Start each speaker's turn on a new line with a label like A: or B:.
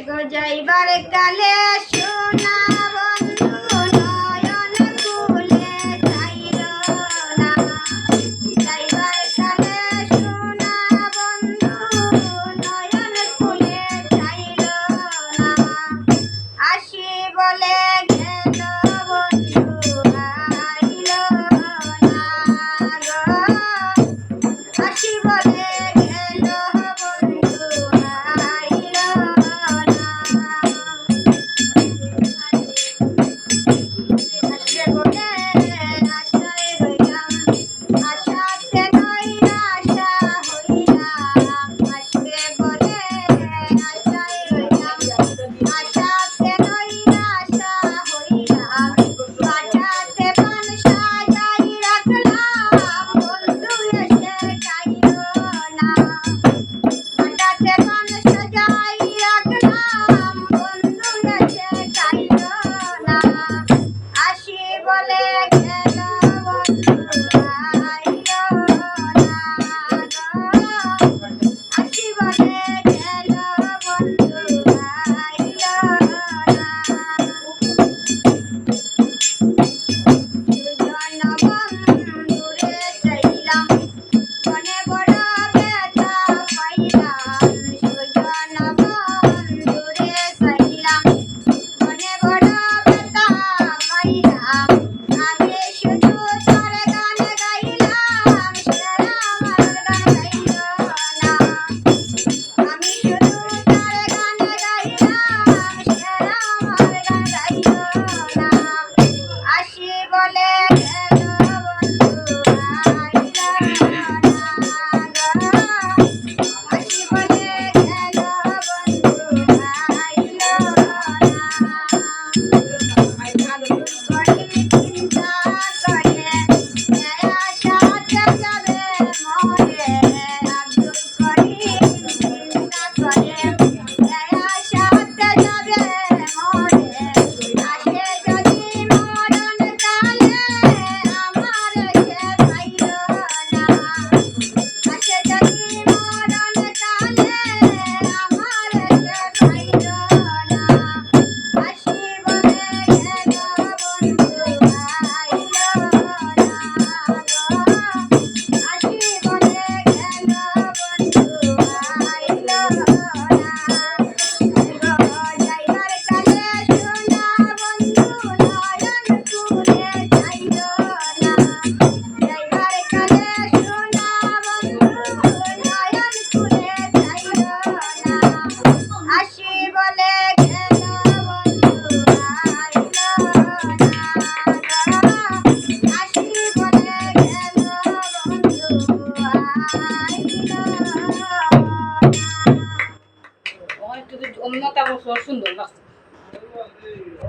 A: গো যাইবার কালে সোনা বন্ধু নয়ন খুলে চাইল না। যাইবার কালে সোনা বন্ধু নয়ন খুলে চাইল না। আসি বলে গেল বন্ধু আইল না গো। আসি বলে গেল বন্ধু আইল না। আসবে বলে আশায় রইলাম, আশাতে নৈরাশা হইলাম। আসবে বলে আশায় রইলাম, আশাতে নৈরাশা হইলাম। কাটাতে পান সাজাই রাখলাম, বন্ধু এসে খাইল না। কাটাতে পান সাজাই রাখলাম, বন্ধু এসে খাইল না। আসি বলে গেল বন্ধু আইল না গো। আসি বলে গেল বন্ধু আইল না। দুজন বন্ধুরে চাইলাম, মনে বড় ব্যথা পাইলাম। দুজন বন্ধুরে চাইলাম, মনে বড় ব্যথা পাইলাম। আমি শুধু তার গান গাইলাম, সে আমার গান গাইল না। আমি শুধু তার গান গাইলাম, সে আমার গান গাইল না। আসি বলে গেল বন্ধু আইল না গো। আসি বলে গেল বন্ধু আইল না। করি চিন্তা করে আশাতে যাবে মরে। আব্দুল করিম চিন্তা করে আশাতে যাবে মরে। আসে যদি মরণ কালে আমার সে পাইল না। আসে যদি মরণ কালে আমার সে পাইল না। আসি বলে গেল বন্ধু আইল না গো। আসি বলে গেল বন্ধু আইল না। যাইবার কালে সোনা বন্ধু নয়ন খুলে চাইল না। যাইবার কালে সোনা বন্ধু নয়ন খুলে চাইল না। আসি বলে গেল বন্ধু আইল না গো। আসি বলে গেল বন্ধু আইল না।
B: একটু অন্যতা সুন্দর লাগছে।